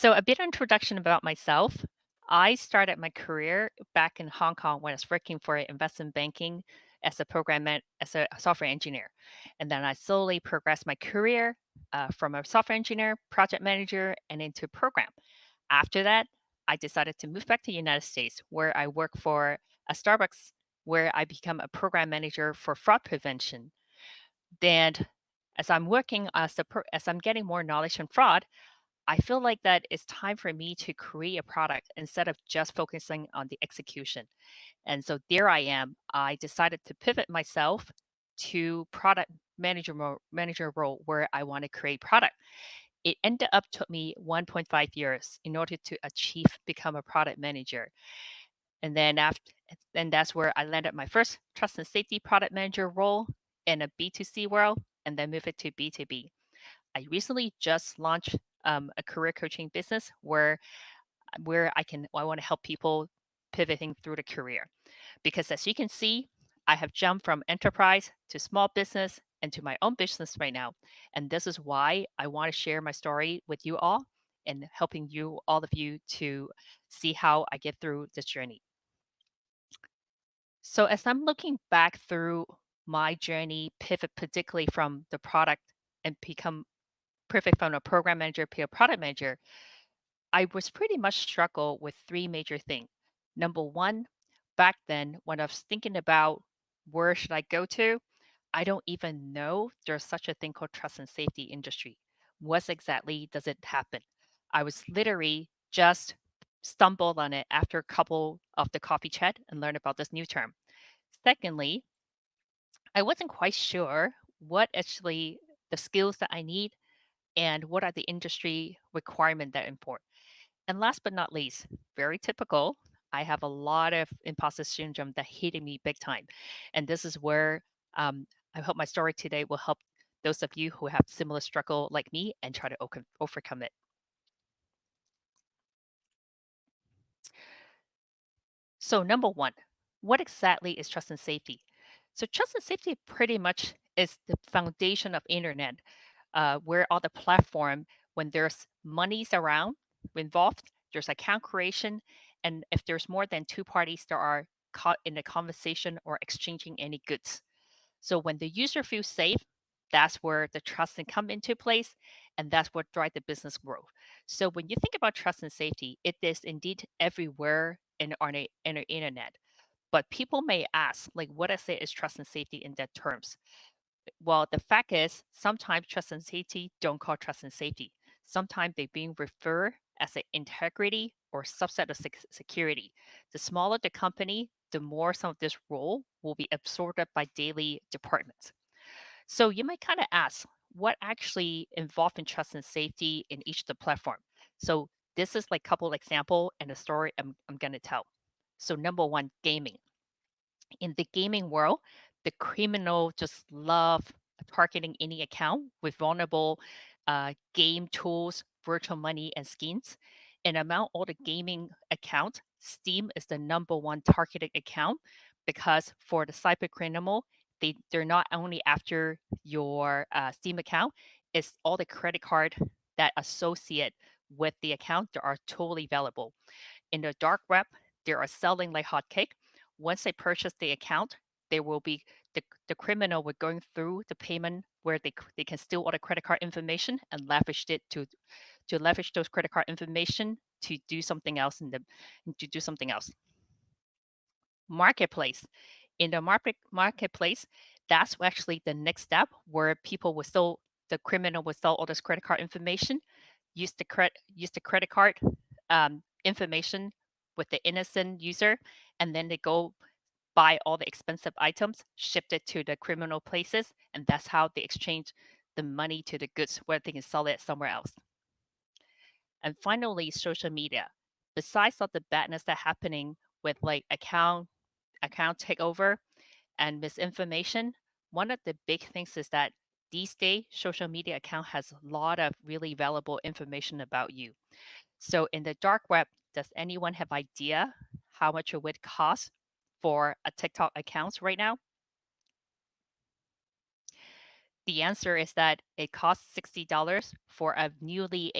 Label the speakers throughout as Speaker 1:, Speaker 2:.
Speaker 1: So, a bit of introduction about myself. I started my career back in Hong Kong when I was working for investment banking as as a software engineer, and then I slowly progressed my career from a software engineer, project manager, and into program. After that, I decided to move back to the United States, where I work for a Starbucks, where I become a program manager for fraud prevention. Then, as I'm getting more knowledge on fraud, I feel like that it's time for me to create a product instead of just focusing on the execution. And so there I am. I decided to pivot myself to product manager role where I want to create product. It ended up took me 1.5 years in order to achieve become a product manager. And that's where I landed my first trust and safety product manager role in a B2C world and then move it to B2B. I recently just launched a career coaching business where I want to help people pivoting through the career because as you can see, I have jumped from enterprise to small business and to my own business right now, and this is why I want to share my story with you all and helping all of you to see how I get through this journey. So as I'm looking back through my journey, pivot particularly from the product and become perfect from a program manager to a product manager, I was pretty much struggle with three major things. Number one, back then when I was thinking about where should I go to, I don't even know there's such a thing called trust and safety industry. What exactly does it happen? I was literally just stumbled on it after a couple of the coffee chat and learned about this new term. Secondly, I wasn't quite sure what actually the skills that I need and what are the industry requirements that are important. And last but not least, very typical, I have a lot of imposter syndrome that hitting me big time. And this is where I hope my story today will help those of you who have similar struggle like me and try to overcome it. So number one, what exactly is trust and safety? So trust and safety pretty much is the foundation of internet, where all the platform, when there's monies around involved, there's account creation, and if there's more than two parties that are caught in a conversation or exchanging any goods. So when the user feels safe, that's where the trust can come into place, and that's what drive the business growth. So when you think about trust and safety, it is indeed everywhere in the internet. But people may ask, like, what I say is trust and safety in that terms. Well, the fact is, sometimes trust and safety don't call trust and safety. Sometimes they're being referred as an integrity or subset of security. The smaller the company, the more some of this role will be absorbed by daily departments. So you might kind of ask, what actually involved in trust and safety in each of the platform? So this is like a couple example and a story I'm going to tell. So number one, gaming in the gaming world, the criminal just love targeting any account with vulnerable game tools, virtual money, and skins. And among all the gaming accounts, Steam is the number one targeted account because for the cyber criminal, they're not only after your Steam account, it's all the credit card that associate with the account that are totally valuable. In the dark web, they are selling like hotcake. Once they purchase the account, they will be the criminal will going through the payment where they can steal all the credit card information and leverage it to leverage those credit card information to do something else to do something else. Marketplace. In the marketplace, that's actually the next step where people will still the criminal will sell all this credit card information, use the credit card information with the innocent user, and then they go buy all the expensive items, shipped it to the criminal places, and that's how they exchange the money to the goods where they can sell it somewhere else. And finally, social media. Besides all the badness that happening with like account takeover and misinformation, one of the big things is that these days social media account has a lot of really valuable information about you. So in the dark web, does anyone have idea how much it would cost for a TikTok account right now? The answer is that it costs $60 for a newly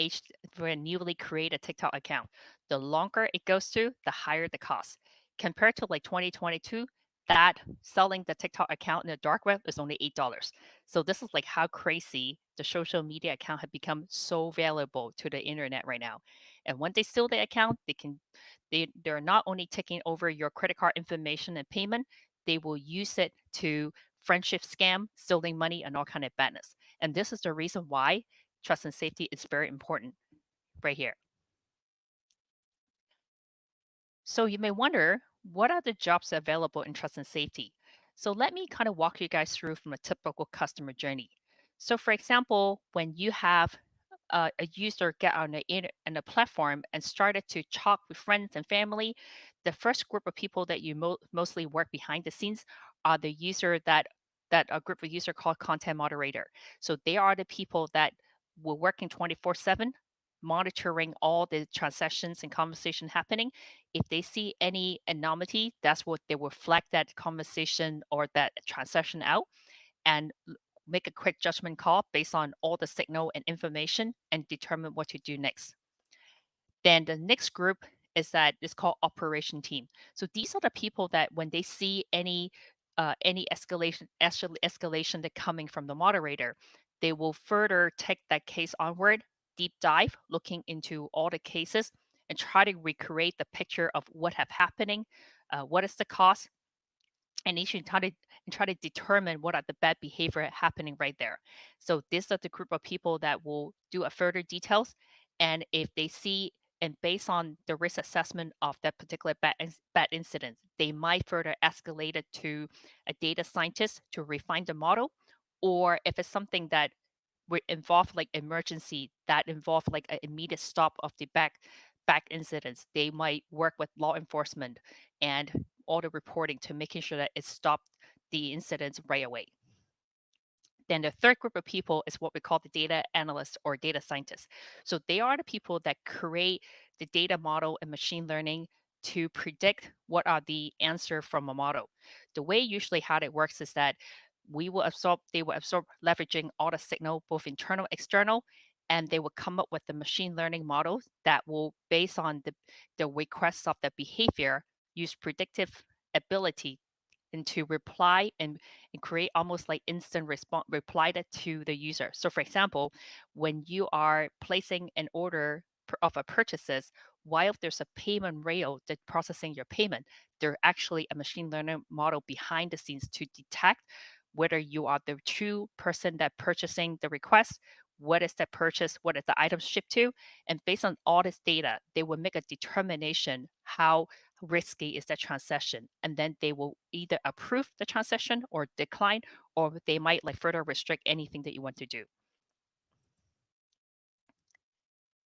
Speaker 1: created TikTok account. The longer it goes through, the higher the cost. Compared to like 2022, that selling the TikTok account in the dark web is only $8. So this is like how crazy the social media account had become so valuable to the internet right now. And when they steal the account, they're not only taking over your credit card information and payment, they will use it to friendship scam, stealing money, and all kind of badness. And this is the reason why trust and safety is very important right here. So you may wonder, what are the jobs available in trust and safety? So let me kind of walk you guys through from a typical customer journey. So for example, when you have a user get on on a platform and started to talk with friends and family, the first group of people that you mostly work behind the scenes are the user that a group of user called content moderator. So they are the people that were working 24/7, monitoring all the transactions and conversation happening. If they see any anomaly, that's what they will flag that conversation or that transaction out and make a quick judgment call based on all the signal and information and determine what to do next. Then the next group is called operation team. So these are the people that when they see any escalation that coming from the moderator, they will further take that case onward, deep dive, looking into all the cases and try to recreate the picture of what have happening, what is the cost, and you should try to determine what are the bad behavior happening right there. So these are the group of people that will do a further details, and if they see and based on the risk assessment of that particular bad incident, they might further escalate it to a data scientist to refine the model, or if it's something that would involve like emergency that involve like an immediate stop of the back incidents, they might work with law enforcement and all the reporting to making sure that it stopped the incidents right away. Then the third group of people is what we call the data analysts or data scientists. So they are the people that create the data model and machine learning to predict what are the answer from a model. The way usually how it works is that they will absorb leveraging all the signal, both internal, external, and they will come up with the machine learning models that will, based on the requests of the behavior, use predictive ability and to reply and create almost like instant response reply that to the user. So for example, when you are placing an order of a purchases, while there's a payment rail that processing your payment, there actually a machine learning model behind the scenes to detect whether you are the true person that purchasing the request, what is the purchase, what is the item shipped to, and based on all this data, they will make a determination how risky is that transaction, and then they will either approve the transaction or decline, or they might like further restrict anything that you want to do.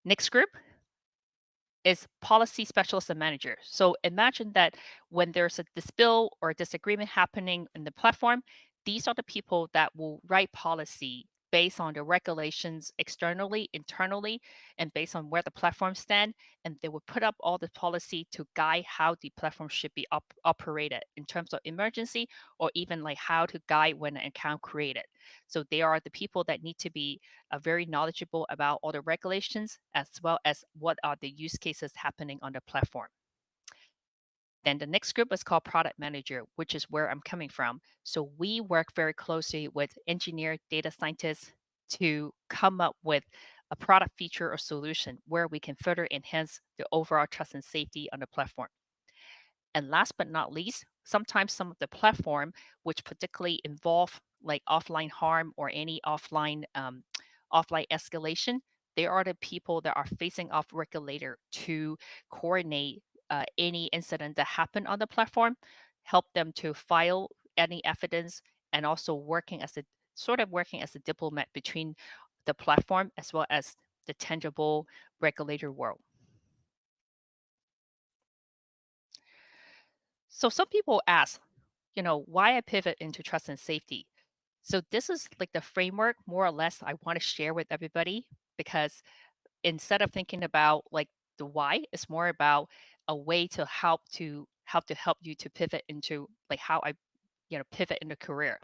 Speaker 1: Next group is policy specialist and manager. So imagine that when there's a dispute or disagreement happening in the platform, these are the people that will write policy based on the regulations externally, internally, and based on where the platform stand, and they will put up all the policy to guide how the platform should be operated in terms of emergency or even like how to guide when an account created. So they are the people that need to be very knowledgeable about all the regulations as well as what are the use cases happening on the platform. Then the next group is called product manager, which is where I'm coming from. So we work very closely with engineer data scientists to come up with a product feature or solution where we can further enhance the overall trust and safety on the platform. And last but not least, sometimes some of the platform, which particularly involve like offline harm or any offline escalation, they are the people that are facing off regulator to coordinate any incident that happened on the platform, help them to file any evidence, and also working as a diplomat between the platform as well as the tangible regulator world. So some people ask, why I pivot into trust and safety. So this is like the framework more or less I want to share with everybody because instead of thinking about like the why, it's more about a way to help you to pivot into like how I pivot in a career.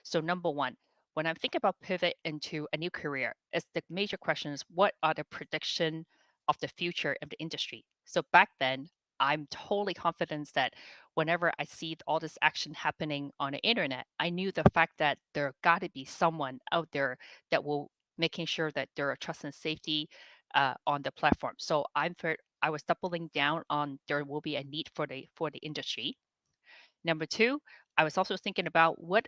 Speaker 1: So number one, when I'm thinking about pivot into a new career, it's the major question is what are the prediction of the future of the industry? So back then, I'm totally confident that whenever I see all this action happening on the internet, I knew the fact that there got to be someone out there that will making sure that there are trust and safety on the platform. So I was doubling down on there will be a need for the industry. Number two, I was also thinking about what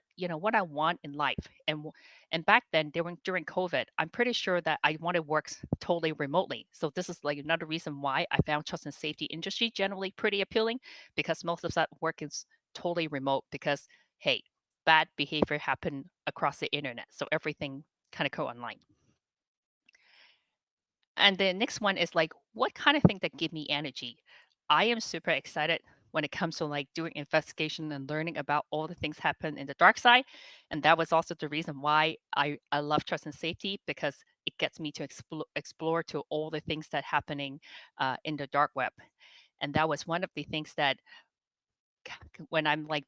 Speaker 1: I want in life, and back then during COVID, I'm pretty sure that I want to work totally remotely. So this is like another reason why I found trust and safety industry generally pretty appealing because most of that work is totally remote. Because hey, bad behavior happen across the internet, so everything kind of go online. And the next one is like, what kind of thing that give me energy? I am super excited when it comes to like doing investigation and learning about all the things happen in the dark side. And that was also the reason why I love trust and safety because it gets me to explore to all the things that happening in the dark web. And that was one of the things that when I'm like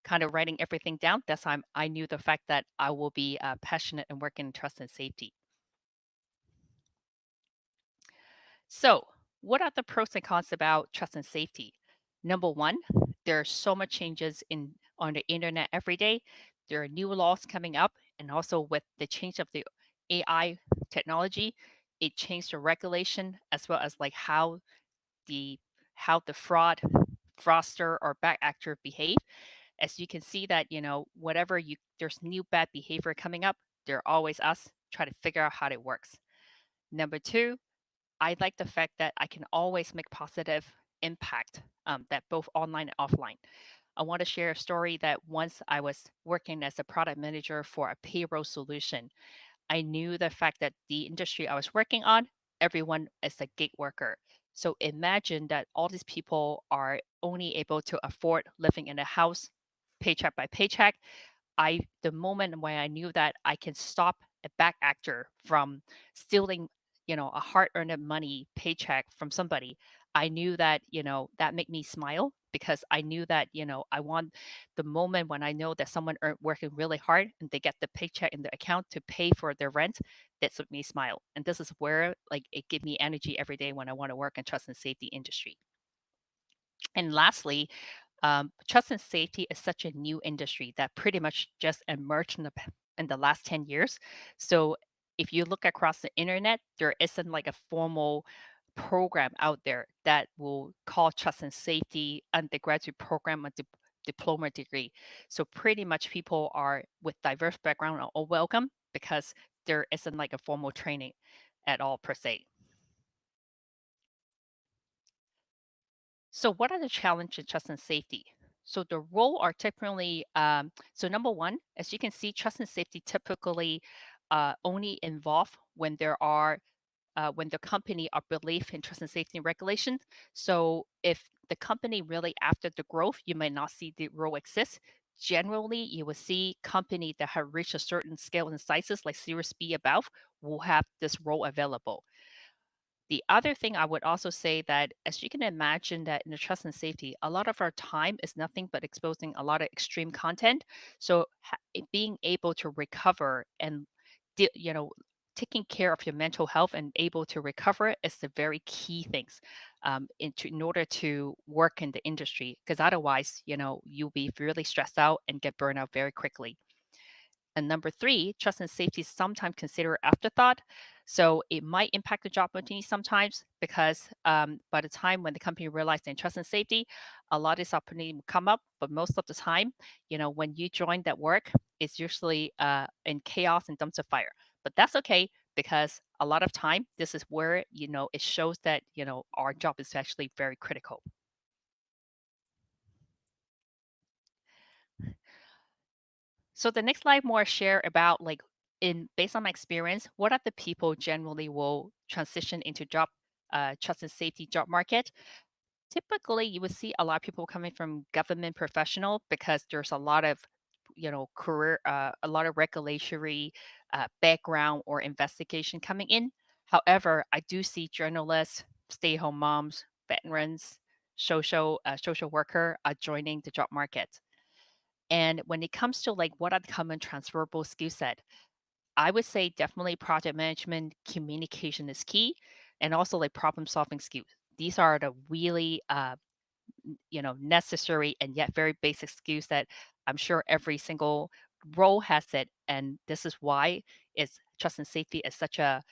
Speaker 1: kind of writing everything down, that's how I knew the fact that I will be passionate and work in trust and safety. So, what are the pros and cons about trust and safety? Number one, there are so much changes in on the internet every day. There are new laws coming up, and also with the change of the AI technology, it changed the regulation as well as like the how the fraudster or bad actor behave. As you can see that whatever you there's new bad behavior coming up, there are always us try to figure out how it works. Number two, I like the fact that I can always make positive impact that both online and offline. I want to share a story that once I was working as a product manager for a payroll solution. I knew the fact that the industry I was working on, everyone is a gig worker. So imagine that all these people are only able to afford living in a house paycheck by paycheck. The moment when I knew that I can stop a back actor from stealing, a hard-earned money paycheck from somebody, I knew that, that made me smile because I knew that, I want the moment when I know that someone working really hard and they get the paycheck in their account to pay for their rent, that's what me smile. And this is where like it gives me energy every day when I want to work in trust and safety industry. And lastly, trust and safety is such a new industry that pretty much just emerged in the last 10 years. So if you look across the internet, there isn't like a formal program out there that will call trust and safety undergraduate program a diploma degree. So pretty much people are with diverse background are all welcome because there isn't like a formal training at all per se. So, what are the challenges in trust and safety? So, the role are typically so number one, as you can see, trust and safety typically only involve when the company are belief in trust and safety regulations. So, if the company really after the growth, you may not see the role exist. Generally, you will see company that have reached a certain scale and sizes, like Series B above, will have this role available. The other thing I would also say that as you can imagine that in the trust and safety, a lot of our time is nothing but exposing a lot of extreme content. So being able to recover and taking care of your mental health and able to recover is the very key things in order to work in the industry. Because otherwise, you'll be really stressed out and get burned out very quickly. And number three, trust and safety is sometimes considered afterthought. So it might impact the job opportunity sometimes because by the time when the company realizes in trust and safety, a lot of this opportunity will come up. But most of the time, when you join that work, it's usually in chaos and dumps of fire. But that's okay because a lot of time, this is where, it shows that, our job is actually very critical. So the next slide more share about like in based on my experience, what are the people generally will transition into job trust and safety job market. Typically, you would see a lot of people coming from government professional because there's a lot of career a lot of regulatory background or investigation coming in. However, I do see journalists, stay-at-home moms, veterans, social worker joining the job market. And when it comes to like what are the common transferable skill set, I would say definitely project management, communication is key, and also like problem solving skills. These are the really necessary and yet very basic skills that I'm sure every single role has it. And this is why it's trust and safety is such a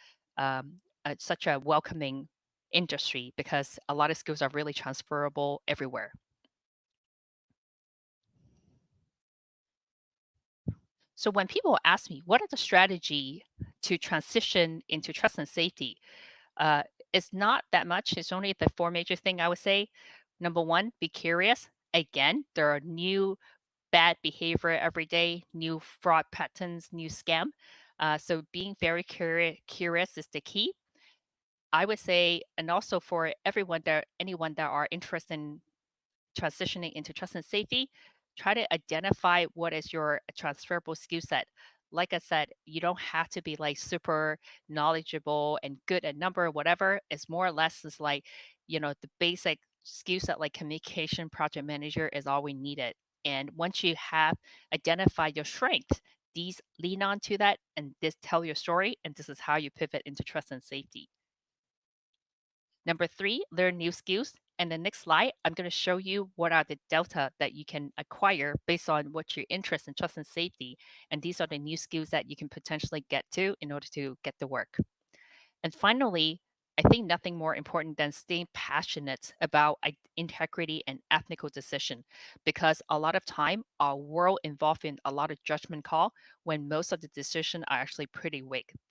Speaker 1: welcoming industry because a lot of skills are really transferable everywhere. So when people ask me what are the strategy to transition into trust and safety, uh, it's not that much. It's only the four major thing I would say. Number one, be curious. Again, there are new bad behavior every day, new fraud patterns, new scam. So being very curious is the key. I would say, and also for anyone that are interested in transitioning into trust and safety, try to identify what is your transferable skill set. Like I said, you don't have to be like super knowledgeable and good at number or whatever. It's more or less is like, the basic skill set like communication project manager is all we needed. And once you have identified your strength, these lean on to that and this tell your story. And this is how you pivot into trust and safety. Number three, learn new skills. And the next slide, I'm going to show you what are the delta that you can acquire based on what your interest in trust and safety. And these are the new skills that you can potentially get to in order to get the work. And finally, I think nothing more important than staying passionate about integrity and ethical decision, because a lot of time our world involved in a lot of judgment call when most of the decisions are actually pretty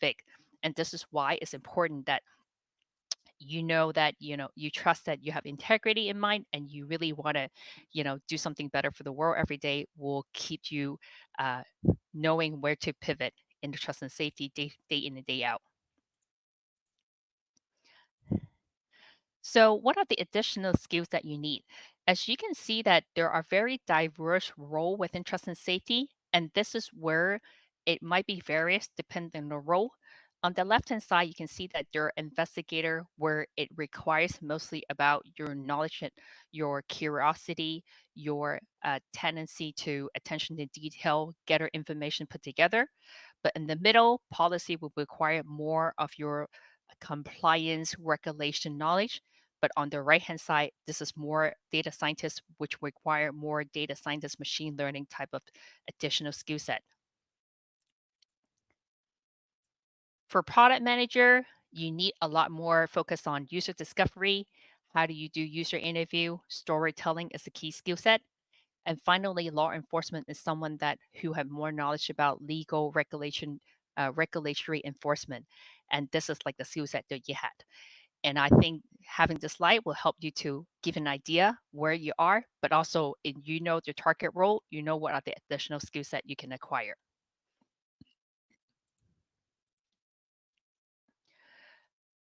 Speaker 1: vague. And this is why it's important that you trust that you have integrity in mind and you really want to do something better for the world every day will keep you uh, knowing where to pivot in the trust and safety day in and day out. So, what are the additional skills that you need? As you can see that there are very diverse role within trust and safety, and this is where it might be various depending on the role. On the left-hand side, you can see that there are investigator where it requires mostly about your knowledge, and your curiosity, your tendency to attention to detail, get our information put together. But in the middle, policy will require more of your compliance regulation knowledge. But on the right-hand side, this is more data scientists, which require more data scientist machine learning type of additional skill set. For product manager, you need a lot more focus on user discovery. How do you do user interview? Storytelling is a key skill set. And finally, law enforcement is someone that who have more knowledge about legal regulation, regulatory enforcement. And this is like the skill set that you had. And I think having this slide will help you to give an idea where you are, but also if you know your target role, you know what are the additional skill set you can acquire.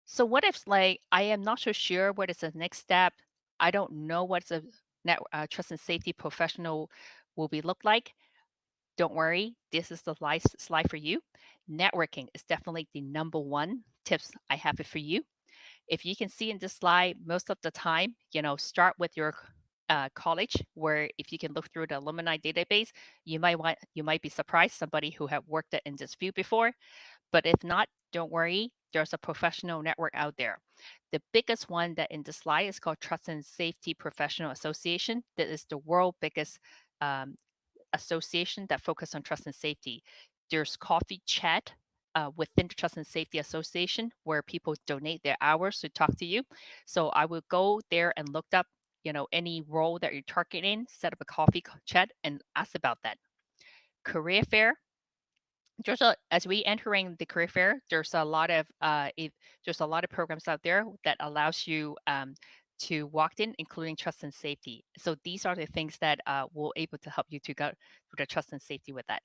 Speaker 1: So what if like I am not so sure what is the next step? I don't know what's a trust and safety professional will be look like. Don't worry, this is the slide for you. Networking is definitely the number one tips I have it for you. If you can see in this slide, most of the time, start with your college, where if you can look through the alumni database, you might be surprised somebody who have worked in this field before. But if not, don't worry, there's a professional network out there. The biggest one that in the slide is called Trust and Safety Professional Association. That is the world biggest um, association that focus on trust and safety. There's coffee chat within the Trust and Safety Association where people donate their hours to talk to you. So I will go there and look up, any role that you're targeting, set up a coffee chat and ask about that. Career fair. As we entering the career fair, there's a lot of programs out there that allows you to walk in, including trust and safety. So these are the things that will able to help you to go through the trust and safety with that.